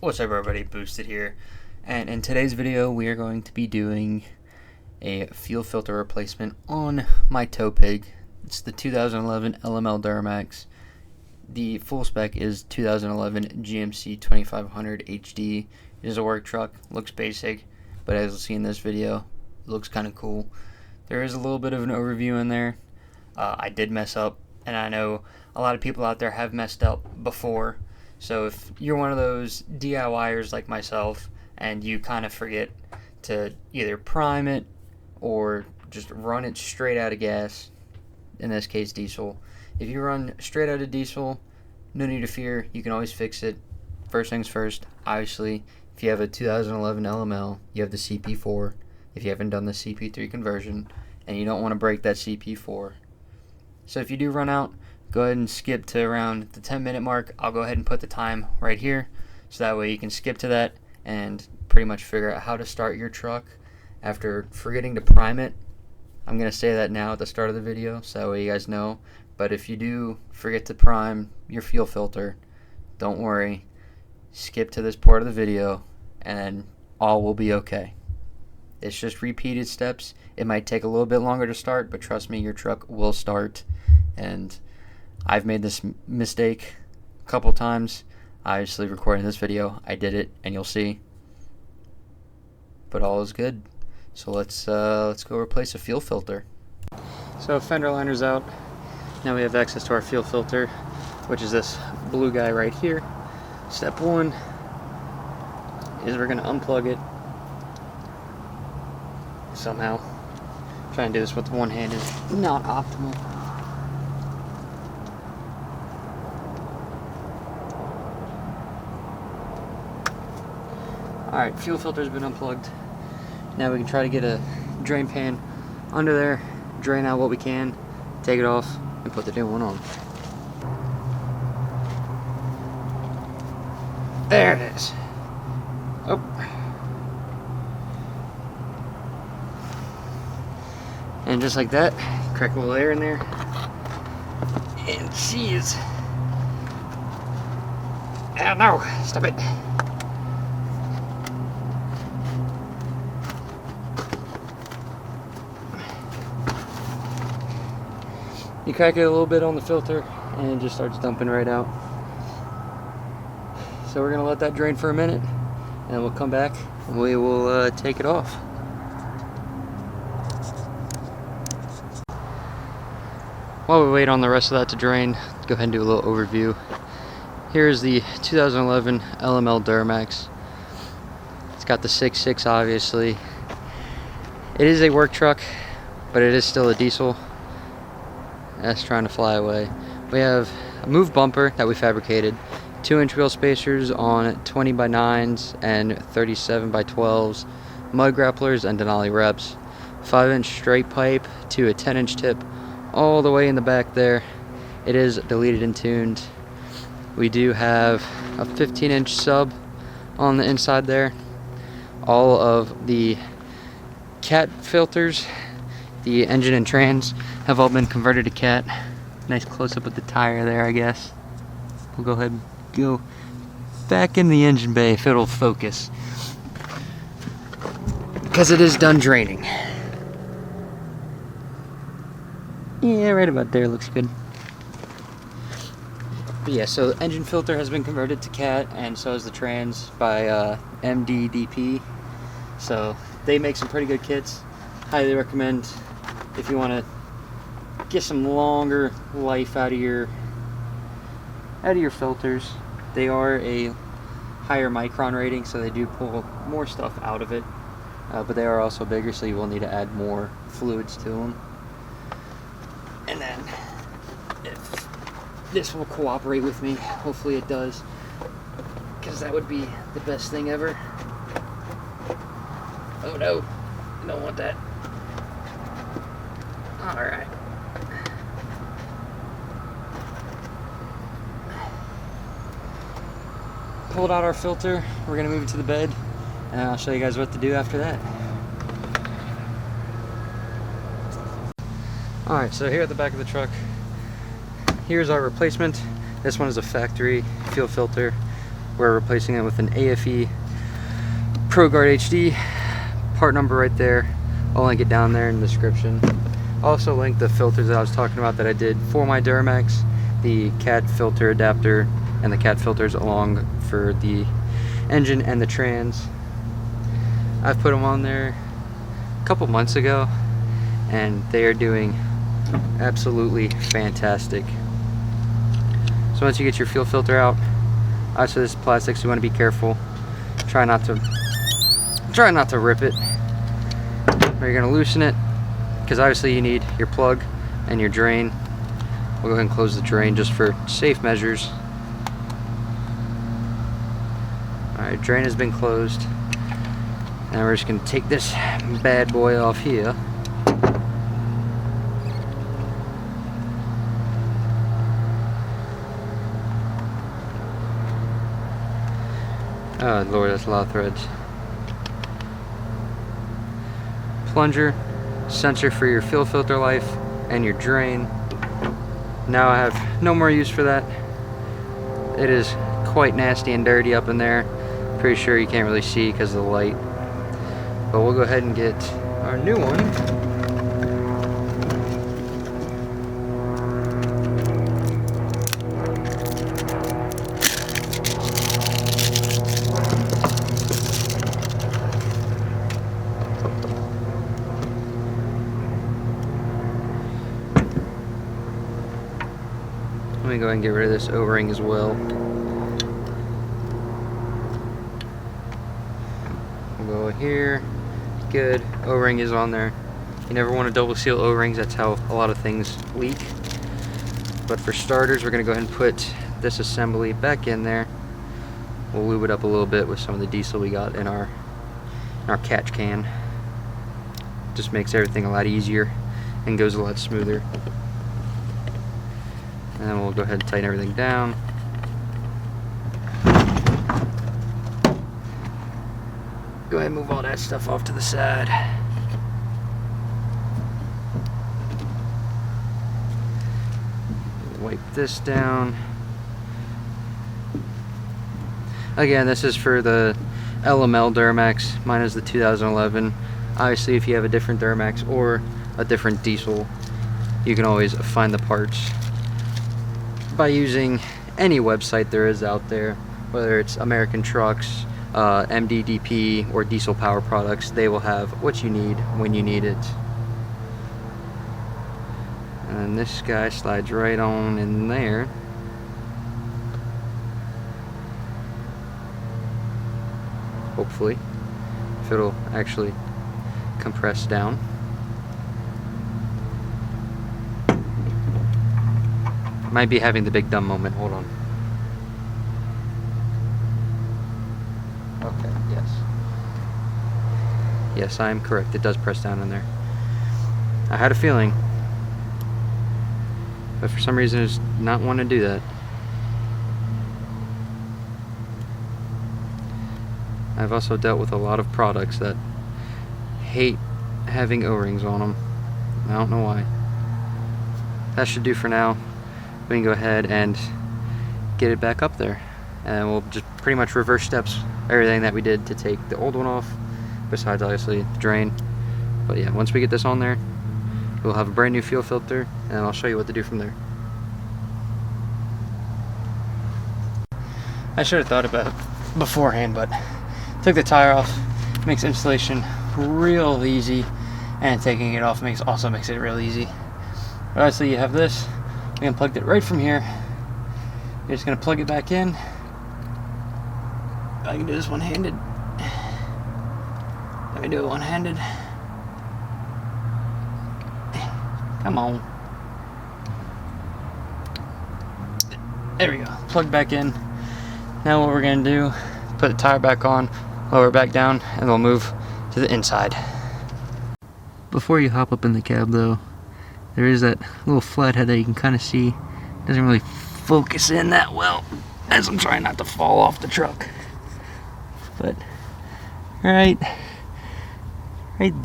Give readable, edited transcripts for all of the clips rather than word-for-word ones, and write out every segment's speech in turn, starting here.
What's up everybody, Boosted here, and in today's video we are going to be doing a fuel filter replacement on my tow pig. It's the 2011 LML Duramax. The full spec is 2011 GMC 2500 HD. It is a work truck, looks basic, but as you'll see in this video, it looks kind of cool. There is a little bit of an overview in there. I did mess up, and I know a lot of people out there have messed up before. So if you're one of those DIYers like myself and you kind of forget to either prime it or just run it straight out of gas, in this case diesel. If you run straight out of diesel, no need to fear, you can always fix it. First things first, obviously, if you have a 2011 LML, you have the CP4. If you haven't done the CP3 conversion and you don't want to break that CP4. So if you do run out, go ahead and skip to around the 10-minute mark. I'll go ahead and put the time right here, so that way you can skip to that and pretty much figure out how to start your truck after forgetting to prime it. I'm going to say that now at the start of the video, so that way you guys know. But if you do forget to prime your fuel filter, don't worry. Skip to this part of the video and then all will be okay. It's just repeated steps. It might take a little bit longer to start, but trust me, your truck will start. And I've made this mistake a couple times. Obviously, recording this video, I did it, and you'll see. But all is good. So let's go replace a fuel filter. So fender liner's out. Now we have access to our fuel filter, which is this blue guy right here. Step one is we're gonna unplug it. Somehow, trying to do this with one hand is not optimal. Alright, fuel filter's been unplugged. Now we can try to get a drain pan under there, drain out what we can, take it off, and put the new one on. There it is. Oh. And just like that, crack a little air in there. And she is... Oh no, stop it. You crack it a little bit on the filter and it just starts dumping right out. So we're gonna let that drain for a minute and we'll come back and we will take it off. While we wait on the rest of that to drain, let's go ahead and do a little overview. Here's the 2011 LML Duramax. It's got the 6.6 obviously. It is a work truck, but it is still a diesel. That's trying to fly away. We have a move bumper that we fabricated, 2-inch wheel spacers on 20x9s and 37x12s, mud grapplers and Denali reps, 5-inch straight pipe to a 10-inch tip all the way in the back there. It is deleted and tuned. We do have a 15-inch sub on the inside there. All of the cat filters, the engine and trans, have all been converted to cat. Nice close-up of the tire there, I guess. We'll go ahead and go back in the engine bay if it'll focus, because it is done draining. Yeah, right about there, looks good. But yeah, so the engine filter has been converted to cat, and so is the trans by MDDP. So they make some pretty good kits. Highly recommend if you want to get some longer life out of your filters. They are a higher micron rating, so they do pull more stuff out of it, but they are also bigger, so you will need to add more fluids to them. And then if this will cooperate with me, hopefully it does, because that would be the best thing ever. Oh no, I don't want that. Alright. Pulled out our filter, we're going to move it to the bed, and I'll show you guys what to do after that. Alright, so here at the back of the truck, here's our replacement. This one is a factory fuel filter. We're replacing it with an AFE ProGuard HD. Part number right there. I'll link it down there in the description. I'll also link the filters that I was talking about that I did for my Duramax, the cat filter adapter and the cat filters along for the engine and the trans. I've put them on there a couple months ago and they are doing absolutely fantastic. So once you get your fuel filter out, obviously this is plastic, so you want to be careful. Try not to rip it. But you're going to loosen it, because obviously you need your plug and your drain. We'll go ahead and close the drain just for safe measures. Alright, drain has been closed. Now we're just going to take this bad boy off here. Oh Lord, that's a lot of threads. Plunger, sensor for your fuel filter life, and your drain. Now I have no more use for that. It is quite nasty and dirty up in there. Pretty sure you can't really see because of the light. But we'll go ahead and get our new one. Let me go ahead and get rid of this O-ring as well. We'll go here. Good. O-ring is on there. You never want to double seal O-rings. That's how a lot of things leak. But for starters, we're going to go ahead and put this assembly back in there. We'll lube it up a little bit with some of the diesel we got in our catch can. Just makes everything a lot easier and goes a lot smoother. And then we'll go ahead and tighten everything down. Go ahead and move all that stuff off to the side. Wipe this down. Again, this is for the LML Duramax. Mine is the 2011. Obviously, if you have a different Duramax or a different diesel, you can always find the parts by using any website there is out there, whether it's American Trucks, MDDP, or Diesel Power Products. They will have what you need when you need it. And then this guy slides right on in there. Hopefully, if it'll actually compress down. Might be having the big dumb moment. Hold on. Okay, yes. Yes, I am correct. It does press down in there. I had a feeling, but for some reason it's not want to do that. I've also dealt with a lot of products that hate having O-rings on them. I don't know why. That should do for now. We can go ahead and get it back up there, and we'll just pretty much reverse steps everything that we did to take the old one off, besides obviously the drain. But yeah, once we get this on there, we'll have a brand new fuel filter, and I'll show you what to do from there. I should have thought about it beforehand, but took the tire off. Makes installation real easy, and taking it off also makes it real easy. But obviously you have this. We unplugged it right from here. You're just going to plug it back in. I can do this one-handed. Let me do it one-handed. Come on. There we go. Plug back in. Now what we're going to do, put the tire back on, lower it back down, and we'll move to the inside. Before you hop up in the cab though, there is that little flathead that you can kind of see. It doesn't really focus in that well as I'm trying not to fall off the truck. But right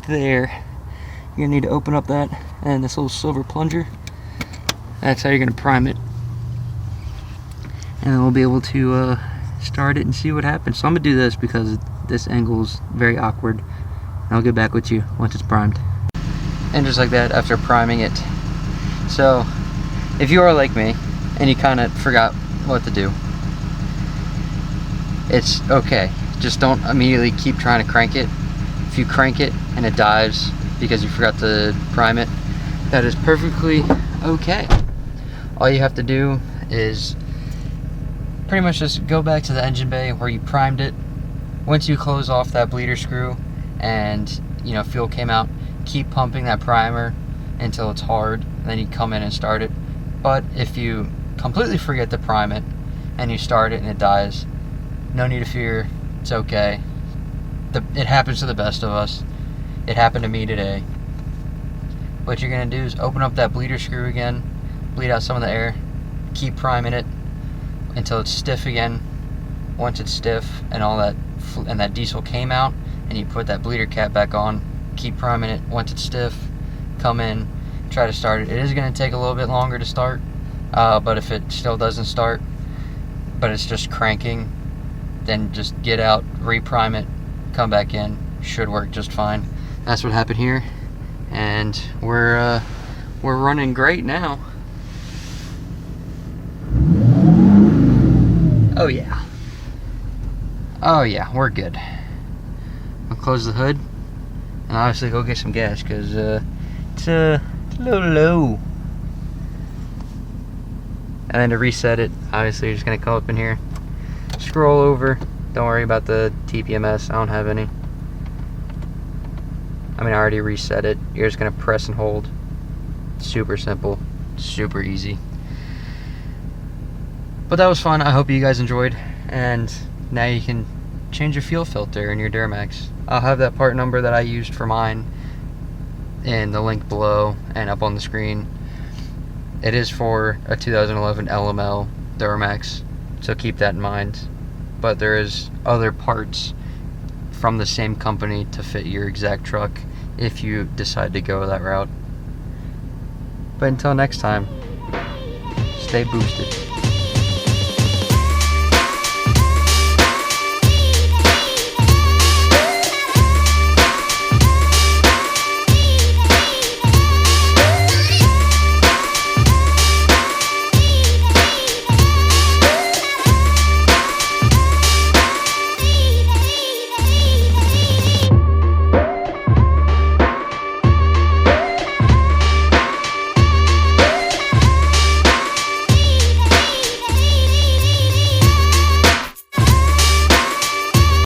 there, you're gonna need to open up that and this little silver plunger. That's how you're gonna prime it, and then we'll be able to start it and see what happens. So I'm gonna do this because this angle is very awkward, and I'll get back with you once it's primed. And just like that, after priming it. So if you are like me and you kind of forgot what to do, it's okay. Just don't immediately keep trying to crank it. If you crank it and it dies because you forgot to prime it, that is perfectly okay. All you have to do is pretty much just go back to the engine bay where you primed it. Once you close off that bleeder screw and fuel came out, keep pumping that primer until it's hard, and then you come in and start it. But if you completely forget to prime it and you start it and it dies, no need to fear. It's okay. It happens to the best of us. It happened to me today. What you're gonna do is open up that bleeder screw again, bleed out some of the air, keep priming it until it's stiff again. Once it's stiff and all that, and that diesel came out, and you put that bleeder cap back on, keep priming it. Once it's stiff, come in, try to start it. It is gonna take a little bit longer to start, but if it still doesn't start, but it's just cranking, then just get out, reprime it, come back in, should work just fine. That's what happened here, and we're running great now. Oh yeah, we're good. I'll close the hood and obviously go get some gas because it's a little low. And then to reset it, obviously you're just gonna come up in here, scroll over. Don't worry about the TPMS, I don't have any. I already reset it. You're just gonna press and hold. Super simple, super easy. But that was fun. I hope you guys enjoyed, and now you can change your fuel filter in your Duramax. I'll have that part number that I used for mine in the link below and up on the screen. It is for a 2011 LML Duramax, so keep that in mind. But there is other parts from the same company to fit your exact truck if you decide to go that route. But until next time, stay boosted.